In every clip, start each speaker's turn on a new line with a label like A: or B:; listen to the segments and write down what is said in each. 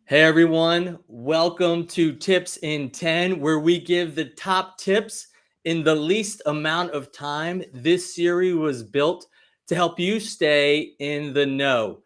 A: Hey everyone, welcome to Tips in 10, where we give the top tips in the least amount of time. This series was built to help you stay in the know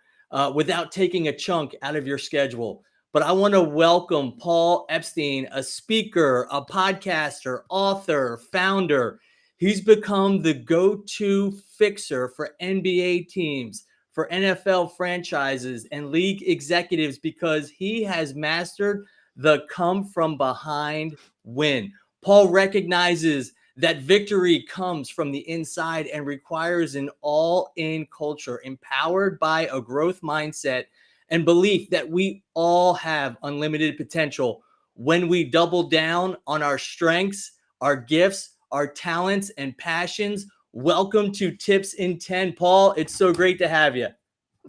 A: without taking a chunk out of your schedule. But I want to welcome Paul Epstein, a speaker, a podcaster, author, founder. He's become the go-to fixer for NBA teams, for NFL franchises and league executives, because he has mastered the come from behind win. Paul recognizes that victory comes from the inside and requires an all in culture empowered by a growth mindset and belief that we all have unlimited potential when we double down on our strengths, our gifts, our talents, and passions. Welcome to Tips in 10, Paul. It's so great to have you.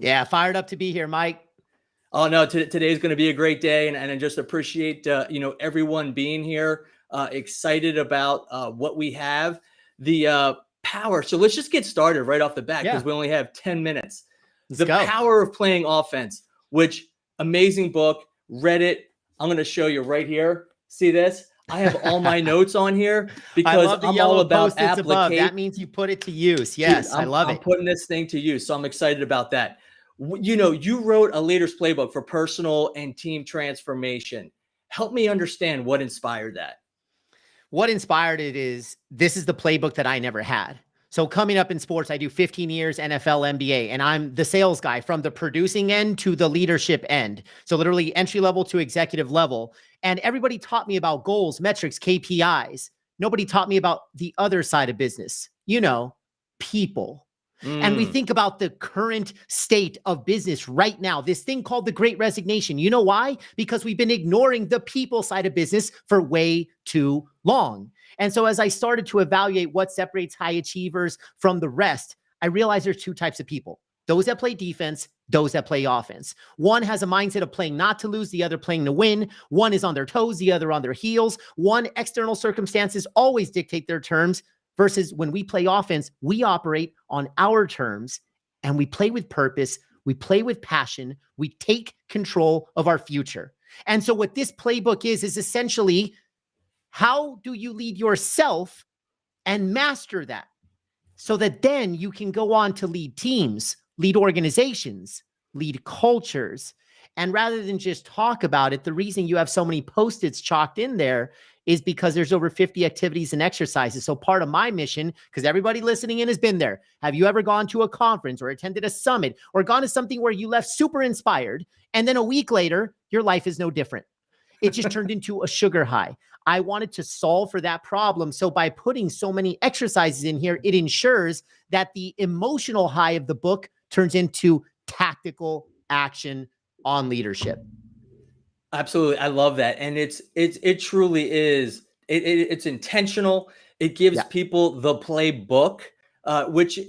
B: Yeah, fired up to be here, Mike.
A: Oh no, today is going to be a great day, and I just appreciate everyone being here. Excited about what we have, the power. So let's just get started right off the bat because we only have 10 minutes.
B: Let's go.
A: Power of playing offense, which amazing book. Read it. I'm going to show you right here. See this? I have all my notes on here because I'm all about application.
B: That means you put it to use. Yes, dude, I love it.
A: I'm putting this thing to use, so I'm excited about that. You wrote a leader's playbook for personal and team transformation. Help me understand what inspired that.
B: What inspired it is, this is the playbook that I never had. So coming up in sports, I do 15 years NFL, NBA, and I'm the sales guy from the producing end to the leadership end. So literally entry level to executive level. And everybody taught me about goals, metrics, KPIs. Nobody taught me about the other side of business, people. And we think about the current state of business right now, this thing called the Great Resignation. You know why? Because we've been ignoring the people side of business for way too long. And so as I started to evaluate what separates high achievers from the rest, I realized there's two types of people: those that play defense, those that play offense. One has a mindset of playing not to lose, the other playing to win. One is on their toes, the other on their heels. One, external circumstances always dictate their terms, versus when we play offense, we operate on our terms and we play with purpose. We play with passion. We take control of our future. And so what this playbook is essentially, how do you lead yourself and master that so that then you can go on to lead teams, lead organizations, lead cultures. And rather than just talk about it, the reason you have so many Post-its chalked in there is because there's over 50 activities and exercises. So part of my mission, because everybody listening in has been there. Have you ever gone to a conference or attended a summit or gone to something where you left super inspired and then a week later, your life is no different? It just turned into a sugar high. I wanted to solve for that problem. So by putting so many exercises in here, it ensures that the emotional high of the book turns into tactical action on leadership.
A: Absolutely. I love that. And it truly is. It's intentional. It gives people the playbook, which,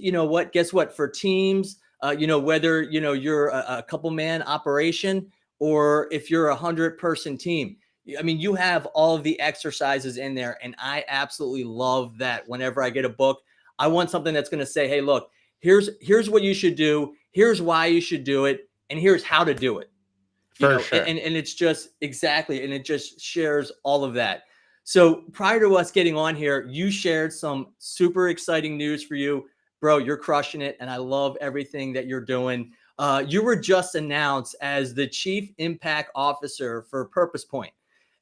A: guess what? For teams, whether, you're a couple man operation or if you're 100-person team, I mean, you have all of the exercises in there. And I absolutely love that. Whenever I get a book, I want something that's going to say, hey, look, here's what you should do. Here's why you should do it. And here's how to do it.
B: For sure.
A: And it's just exactly, and it just shares all of that. So prior to us getting on here, you shared some super exciting news for you, bro. You're crushing it. And I love everything that you're doing. You were just announced as the Chief Impact Officer for Purpose Point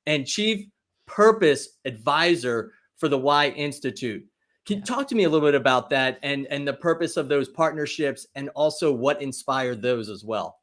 A: and Chief Purpose Advisor for the Y Institute. Can you talk to me a little bit about that and the purpose of those partnerships and also what inspired those as well?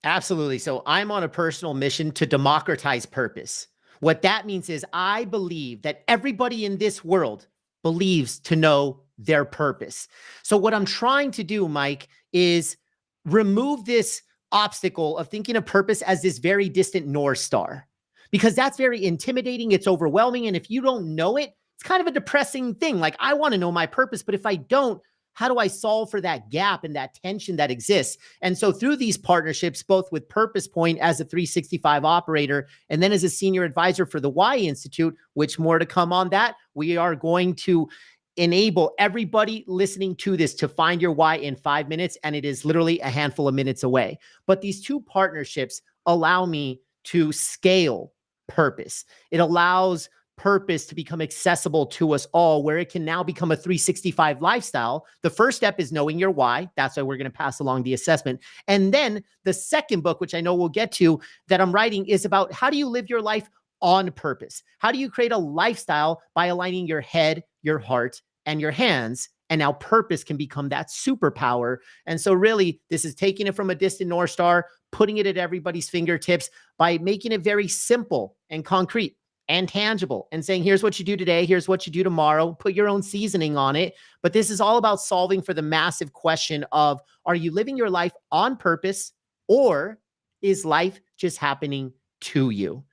B: Absolutely. So I'm on a personal mission to democratize purpose. What that means is I believe that everybody in this world believes to know their purpose. So what I'm trying to do, Mike, is remove this obstacle of thinking of purpose as this very distant North Star, because that's very intimidating. It's overwhelming. And if you don't know it, it's kind of a depressing thing. Like, I want to know my purpose, but if I don't, how do I solve for that gap and that tension that exists? And so through these partnerships, both with Purpose Point as a 365 operator, and then as a senior advisor for the Y Institute, which more to come on that, we are going to enable everybody listening to this to find your why in 5 minutes. And it is literally a handful of minutes away. But these two partnerships allow me to scale purpose. It allows purpose to become accessible to us all, where it can now become a 365 lifestyle. The first step is knowing your why. That's why we're going to pass along the assessment. And then the second book, which I know we'll get to, that I'm writing, is about how do you live your life on purpose? How do you create a lifestyle by aligning your head, your heart, and your hands? And now purpose can become that superpower. And so really, this is taking it from a distant North Star, putting it at everybody's fingertips by making it very simple and concrete and tangible, and saying, here's what you do today, here's what you do tomorrow, put your own seasoning on it. But this is all about solving for the massive question of, are you living your life on purpose, or is life just happening to you?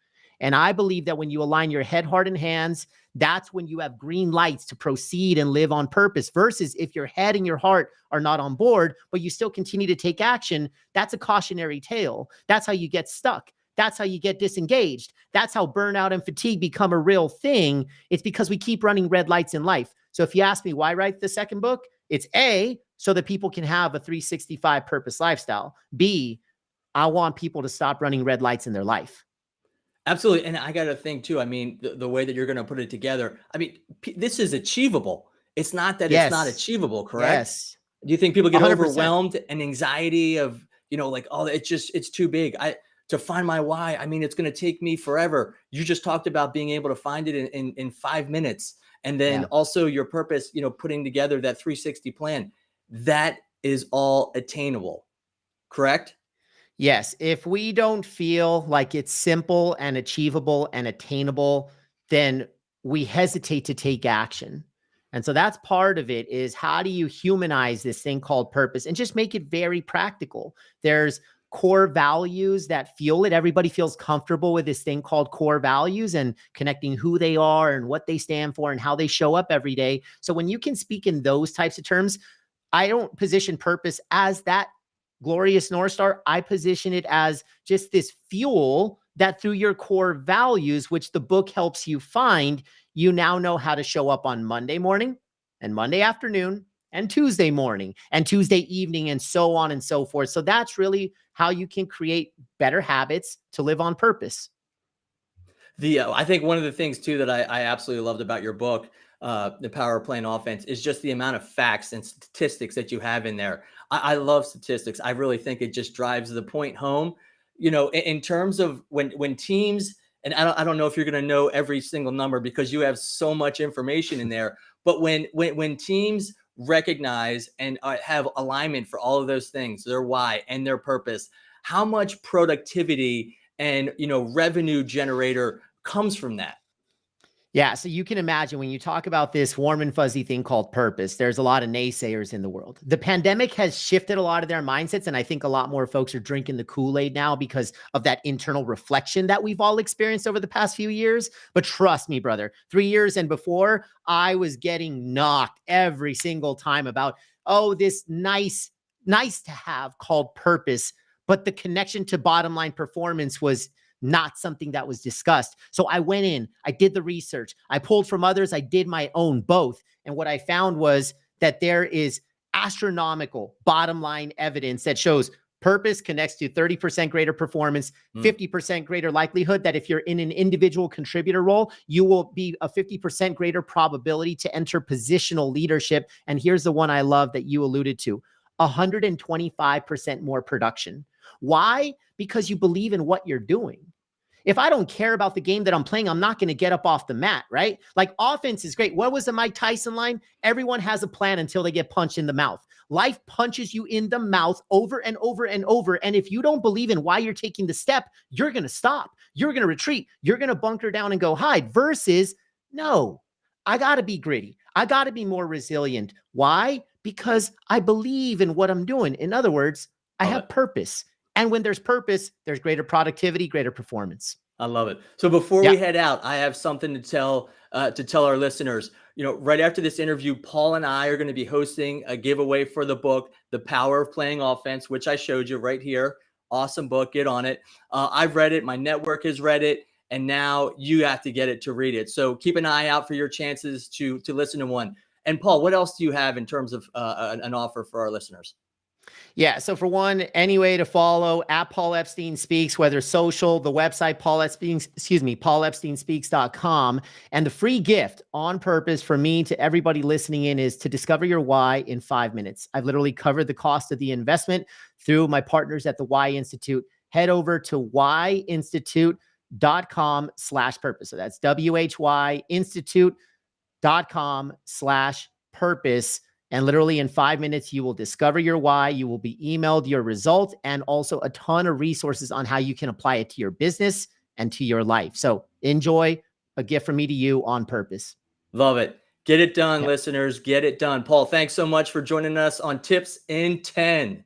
B: And I believe that when you align your head, heart, and hands, that's when you have green lights to proceed and live on purpose, versus if your head and your heart are not on board, but you still continue to take action, that's a cautionary tale. That's how you get stuck. That's how you get disengaged. That's how burnout and fatigue become a real thing. It's because we keep running red lights in life. So if you ask me why write the second book, it's A, so that people can have a 365 purpose lifestyle. B, I want people to stop running red lights in their life.
A: Absolutely. And I got to think too, I mean, the way that you're going to put it together, I mean, this is achievable. It's not that it's not achievable, correct?
B: Yes.
A: Do you think people get
B: 100%.
A: overwhelmed and anxiety of, like, oh, it's too big. To find my why, I mean, it's going to take me forever. You just talked about being able to find it in 5 minutes. And then also your purpose, putting together that 360 plan, that is all attainable, correct?
B: Yes. If we don't feel like it's simple and achievable and attainable, then we hesitate to take action. And so that's part of it, is how do you humanize this thing called purpose and just make it very practical? There's core values that fuel it. Everybody feels comfortable with this thing called core values and connecting who they are and what they stand for and how they show up every day. So when you can speak in those types of terms, I don't position purpose as that glorious North Star. I position it as just this fuel that through your core values, which the book helps you find, you now know how to show up on Monday morning and Monday afternoon and Tuesday morning and Tuesday evening and so on and so forth. So that's really how you can create better habits to live on purpose.
A: I think one of the things too that I absolutely loved about your book, The Power of Playing Offense, is just the amount of facts and statistics that you have in there. I love statistics. I really think it just drives the point home, in terms of when teams, and I don't know if you're going to know every single number because you have so much information in there, but when teams recognize and have alignment for all of those things, their why and their purpose, how much productivity and revenue generator comes from that.
B: Yeah. So you can imagine when you talk about this warm and fuzzy thing called purpose, there's a lot of naysayers in the world. The pandemic has shifted a lot of their mindsets. And I think a lot more folks are drinking the Kool-Aid now because of that internal reflection that we've all experienced over the past few years. But trust me, brother, 3 years and before, I was getting knocked every single time about, oh, this nice to have called purpose. But the connection to bottom line performance was not something that was discussed. So I went in, I did the research, I pulled from others, I did my own both. And what I found was that there is astronomical bottom line evidence that shows purpose connects to 30% greater performance, 50% greater likelihood that if you're in an individual contributor role, you will be a 50% greater probability to enter positional leadership. And here's the one I love that you alluded to, 125% more production. Why? Because you believe in what you're doing. If I don't care about the game that I'm playing, I'm not going to get up off the mat, right? Like offense is great. What was the Mike Tyson line? Everyone has a plan until they get punched in the mouth. Life punches you in the mouth over and over and over. And if you don't believe in why you're taking the step, you're going to stop. You're going to retreat. You're going to bunker down and go hide versus, no, I got to be gritty. I got to be more resilient. Why? Because I believe in what I'm doing. In other words, I have purpose. And when there's purpose, there's greater productivity, greater performance.
A: I love it. So before we head out, I have something to tell our listeners. Right after this interview, Paul and I are going to be hosting a giveaway for the book, The Power of Playing Offense, which I showed you right here. Awesome book. Get on it. I've read it. My network has read it. And now you have to get it to read it. So keep an eye out for your chances to listen to one. And Paul, what else do you have in terms of an offer for our listeners?
B: Yeah. So for one, any way to follow at Paul Epstein Speaks, whether social, the website, paulepsteinspeaks.com. And the free gift on purpose for me to everybody listening in is to discover your why in 5 minutes. I've literally covered the cost of the investment through my partners at the Why Institute. Head over to whyinstitute.com/purpose. So that's whyinstitute.com/purpose. And literally in 5 minutes, you will discover your why. You will be emailed your result and also a ton of resources on how you can apply it to your business and to your life. So enjoy, a gift from me to you on purpose.
A: Love it. Get it done,
B: Yep.
A: listeners. Get it done. Paul, thanks so much for joining us on Tips in 10.